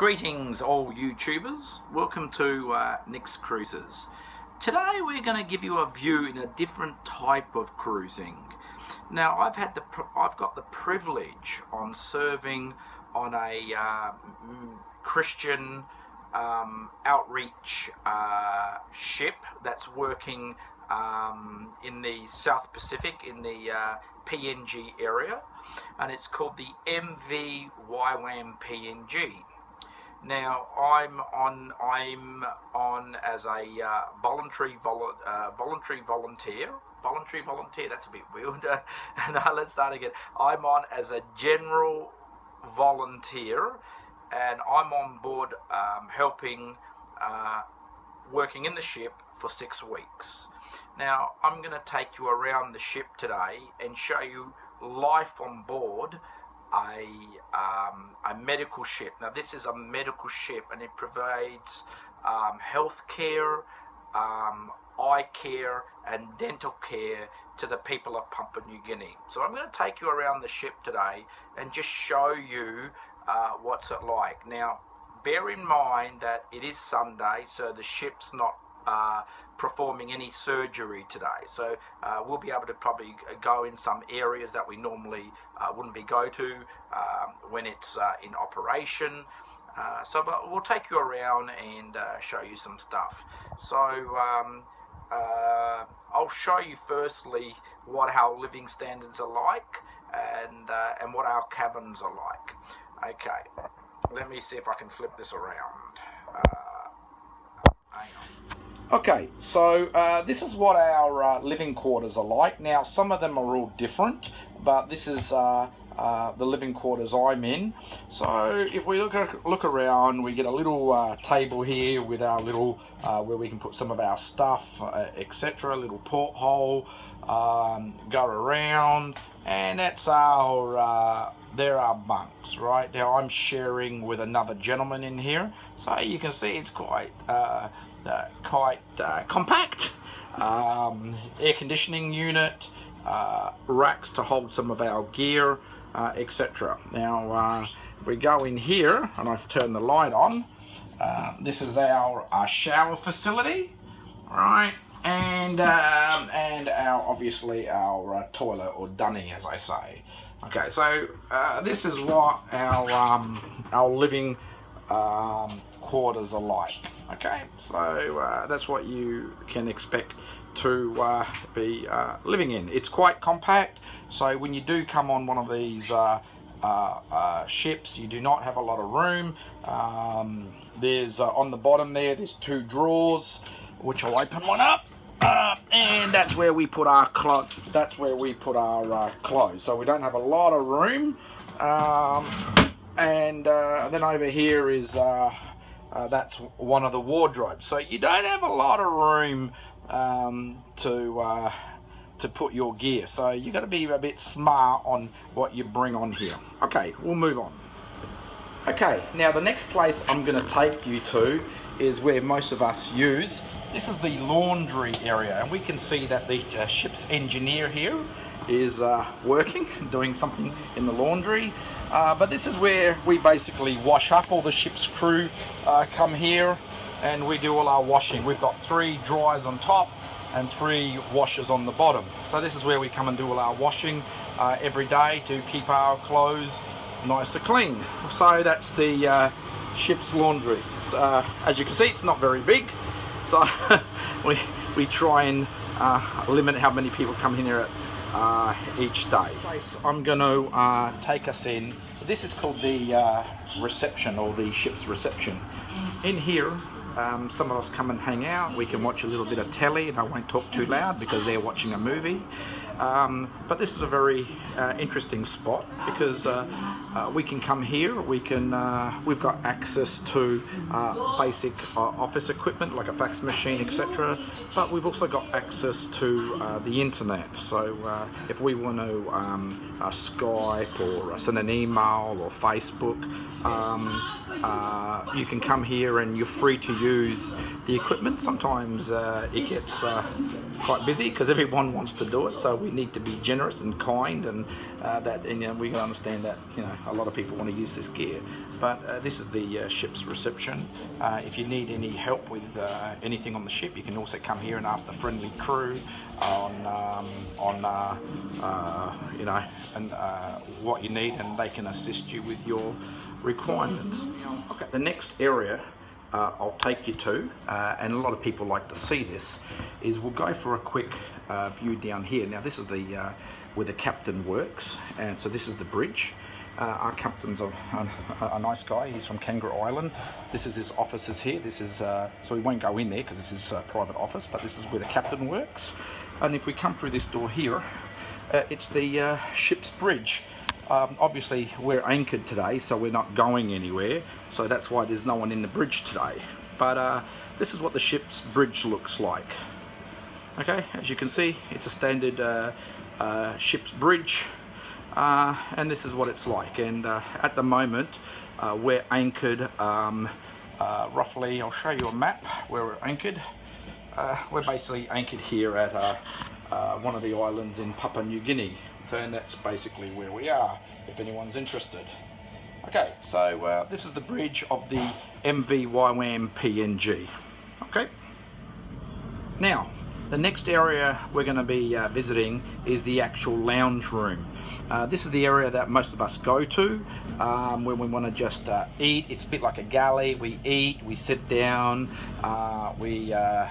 Greetings all YouTubers, welcome to Nick's Cruises. Today we're going to give you a view in a different type of cruising. Now I've got the privilege on serving on a Christian outreach ship that's working in the South Pacific, in the PNG area, and it's called the MV YWAM PNG. Now I'm on as a voluntary volunteer. That's a bit weird. No, let's start again. I'm on as a general volunteer, and I'm on board helping working in the ship for 6 weeks. Now I'm going to take you around the ship today and show you life on board a medical ship. Now this is a medical ship, and it provides health care, eye care and dental care to the people of Papua New Guinea. So I'm going to take you around the ship today and just show you what's it like. Now bear in mind that it is Sunday, so the ship's not performing any surgery today, so we'll be able to probably go in some areas that we normally wouldn't be go to when it's in operation. But we'll take you around and show you some stuff. So I'll show you firstly what our living standards are like, and what our cabins are like. Okay, let me see if I can flip this around. Hang on. Okay, so this is what our living quarters are like. Now some of them are all different, but this is the living quarters I'm in. So if we look around, we get a little table here with our little where we can put some of our stuff, etc. Little porthole, go around, and that's our there are bunks. Right now I'm sharing with another gentleman in here, so you can see it's quite compact. Air conditioning unit, racks to hold some of our gear, etc. Now we go in here, and I've turned the light on. This is our shower facility, right, and our obviously our toilet, or dunny as I say. Okay, so this is what our living quarters are like. Okay, so that's what you can expect to be living in. It's quite compact, so when you do come on one of these ships, you do not have a lot of room. There's on the bottom there's 2 drawers, which I'll open one up, and that's where we put our clothes. So we don't have a lot of room. And then over here is that's one of the wardrobes. So you don't have a lot of room to put your gear. So you got to be a bit smart on what you bring on here. Okay, we'll move on. Okay, now the next place I'm going to take you to is where most of us use. This is the laundry area, and we can see that the ship's engineer here is working, doing something in the laundry. But this is where we basically wash up. All the ship's crew come here, and we do all our washing. We've got 3 dryers on top and 3 washers on the bottom. So this is where we come and do all our washing every day to keep our clothes nice and clean. So that's the ship's laundry. As you can see, it's not very big, so we try and limit how many people come in here each day. I'm going to take us in. This is called the reception, or the ship's reception. In here, some of us come and hang out. We can watch a little bit of telly, and I won't talk too loud because they're watching a movie. But this is a very interesting spot because we can come here. We've got access to basic office equipment like a fax machine, etc. But we've also got access to the internet. So if we want to Skype or send an email or Facebook, you can come here and you're free to use the equipment. Sometimes it gets quite busy because everyone wants to do it, so we we need to be generous and kind, and we can understand that a lot of people want to use this gear. But this is the ship's reception. If you need any help with anything on the ship, you can also come here and ask the friendly crew on what you need, and they can assist you with your requirements. Okay, the next area I'll take you to, and a lot of people like to see this, is we'll go for a quick view down here. Now this is where the captain works, and so this is the bridge. Our captain's a nice guy. He's from Kangaroo Island. This is his offices here. This is so we won't go in there because this is a private office, but this is where the captain works. And if we come through this door here, it's the ship's bridge. Obviously we're anchored today, so we're not going anywhere, so that's why there's no one in the bridge today. But this is what the ship's bridge looks like. Okay, as you can see, it's a standard ship's bridge, and this is what it's like. And at the moment we're anchored roughly, I'll show you a map where we're anchored. We're basically anchored here at one of the islands in Papua New Guinea. So, and that's basically where we are, if anyone's interested. Okay, so this is the bridge of the MV YWAM PNG. Okay. Now, the next area we're going to be visiting is the actual lounge room. This is the area that most of us go to when we want to just eat. It's a bit like a galley. We eat, we sit down, we hang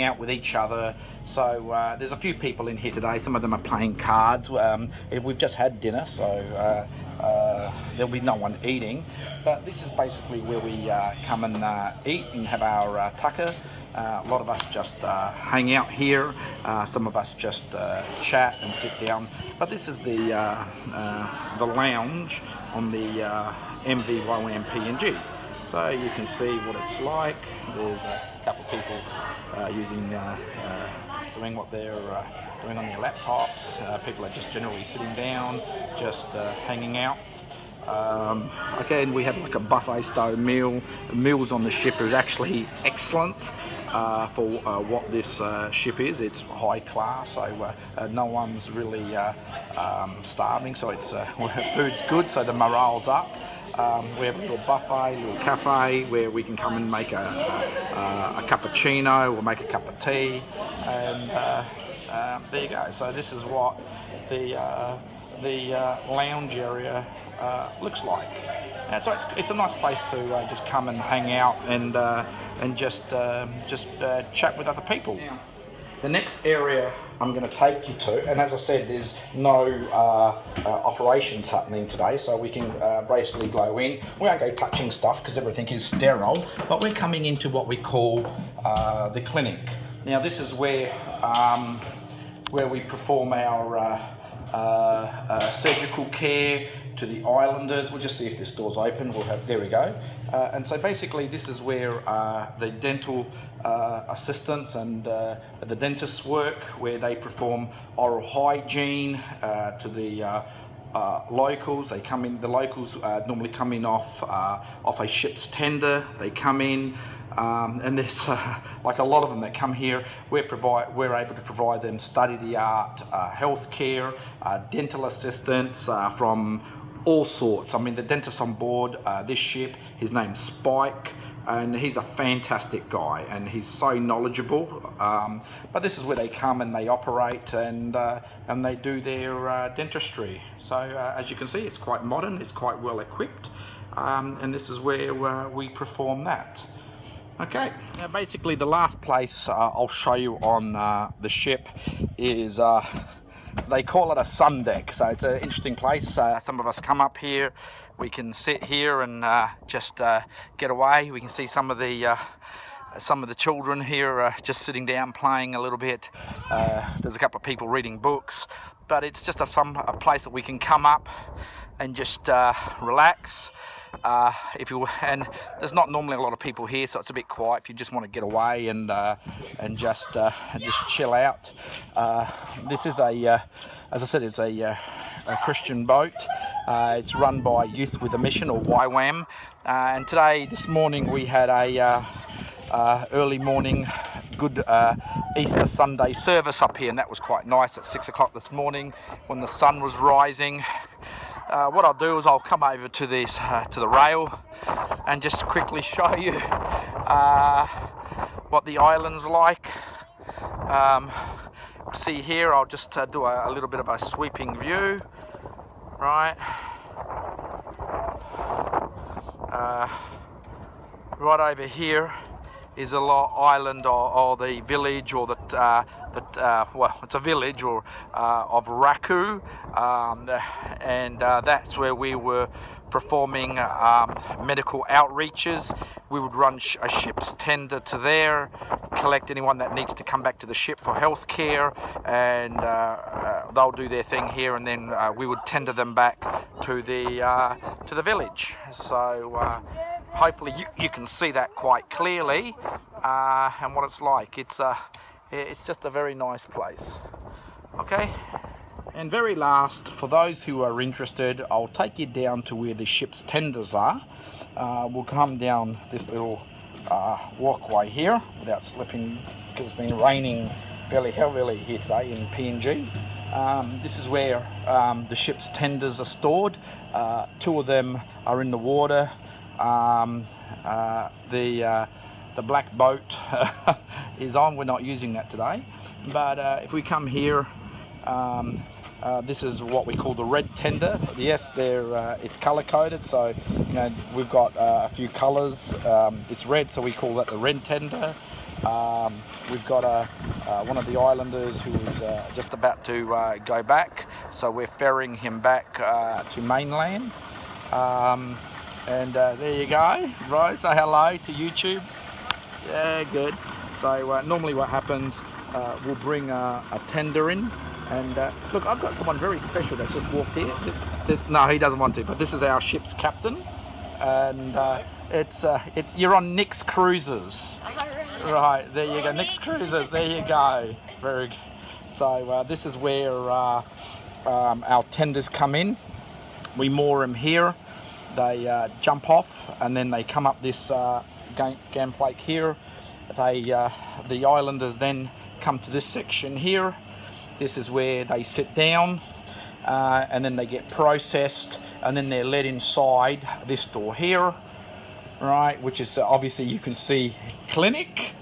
out with each other. So there's a few people in here today. Some of them are playing cards. We've just had dinner, so there'll be no one eating. But this is basically where we come and eat and have our tucker. A lot of us just hang out here. Some of us just chat and sit down. But this is the lounge on the MV YWAM PNG. So you can see what it's like. There's a couple of people doing what they're doing on their laptops. People are just generally sitting down, just hanging out. Again, we have like a buffet style meal. The meals on the ship is actually excellent for what this ship is. It's high class, so no one's really starving, so it's food's good, so the morale's up. We have a little buffet, a little cafe where we can come and make a cappuccino or make a cup of tea, and there you go. So this is what the lounge area looks like. And so it's a nice place to just come and hang out and just chat with other people. The next area I'm going to take you to, and as I said, there's no operations happening today, so we can basically go in. We won't go touching stuff because everything is sterile, but we're coming into what we call the clinic. Now this is where we perform our surgical care to the islanders. We'll just see if this door's open. There we go. And so basically this is where the dental assistants and the dentists work, where they perform oral hygiene to the locals. They come in. The locals normally come in off a ship's tender. They come in. And there's like a lot of them that come here. We're able to provide them state-of-the-art health care, dental assistance from all sorts. I mean, the dentist on board this ship, his name's Spike, and he's a fantastic guy, and he's so knowledgeable. But this is where they come and they operate and they do their dentistry. So as you can see, it's quite modern, it's quite well equipped, and this is where we perform that. Okay, now basically the last place I'll show you on the ship is, they call it a sun deck. So it's an interesting place. Some of us come up here, we can sit here and just get away. We can see some of the children here just sitting down playing a little bit. There's a couple of people reading books, but it's just a place that we can come up and just relax. And there's not normally a lot of people here, so it's a bit quiet if you just want to get away and just chill out. This is as I said, it's a Christian boat. It's run by Youth with a Mission, or YWAM. And this morning we had a early morning good Easter Sunday service up here, and that was quite nice at 6 o'clock this morning when the sun was rising. What I'll do is I'll come over to this to the rail and just quickly show you what the island's like. See here, I'll just do a little bit of a sweeping view, right? Right over here is a island or the village, or well, it's a village or of Raku, and that's where we were performing medical outreaches. We would run a ship's tender to there, collect anyone that needs to come back to the ship for health care, and they'll do their thing here, and then we would tender them back to the village. So hopefully you can see that quite clearly, and what it's like. It's just a very nice place. Okay. And very last, for those who are interested, I'll take you down to where the ship's tenders are. We'll come down this little walkway here without slipping, because it's been raining fairly heavily here today in PNG. This is where the ship's tenders are stored. 2 of them are in the water. The black boat is on. We're not using that today. But if we come here, this is what we call the red tender. Yes, it's color coded, so you know we've got a few colors. It's red, so we call that the red tender. We've got one of the islanders who is just about to go back, so we're ferrying him back to mainland. And there you go. Rose, say hello to YouTube. Yeah, good. So normally what happens, we'll bring a tender in. And look, I've got someone very special that's just walked here. No, he doesn't want to, but this is our ship's captain, and you're on Nick's Cruises. Right, there you go, Nick's Cruises. There you go. Very good. So this is where our tenders come in. We moor them here. They jump off, and then they come up this gangplank here. The islanders then come to this section here. This is where they sit down, and then they get processed, and then they're led inside this door here, right, which is obviously you can see clinic,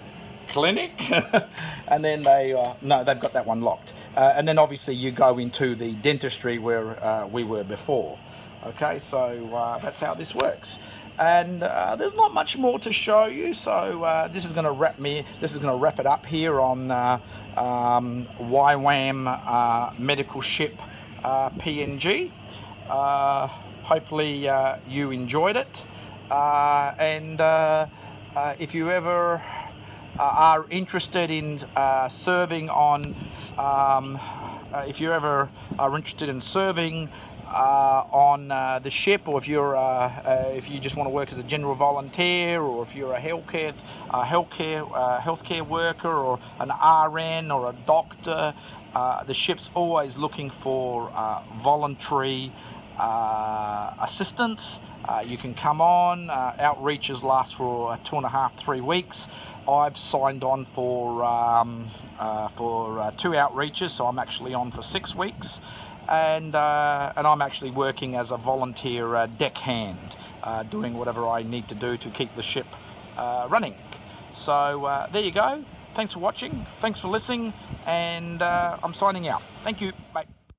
and then no, they've got that one locked, and then obviously you go into the dentistry where we were before. Okay, so that's how this works. And there's not much more to show you, so this is going to wrap it up here on YWAM medical ship PNG. Hopefully you enjoyed it, and if you ever are interested in serving on the ship, or if you just want to work as a general volunteer, or if you're a healthcare worker, or an RN, or a doctor, the ship's always looking for voluntary assistance. You can come on. Outreaches last for 2.5-3 weeks. I've signed on for 2 outreaches, so I'm actually on for 6 weeks. And I'm actually working as a volunteer deckhand, doing whatever I need to do to keep the ship running. So there you go. Thanks for watching. Thanks for listening. And I'm signing out. Thank you. Bye.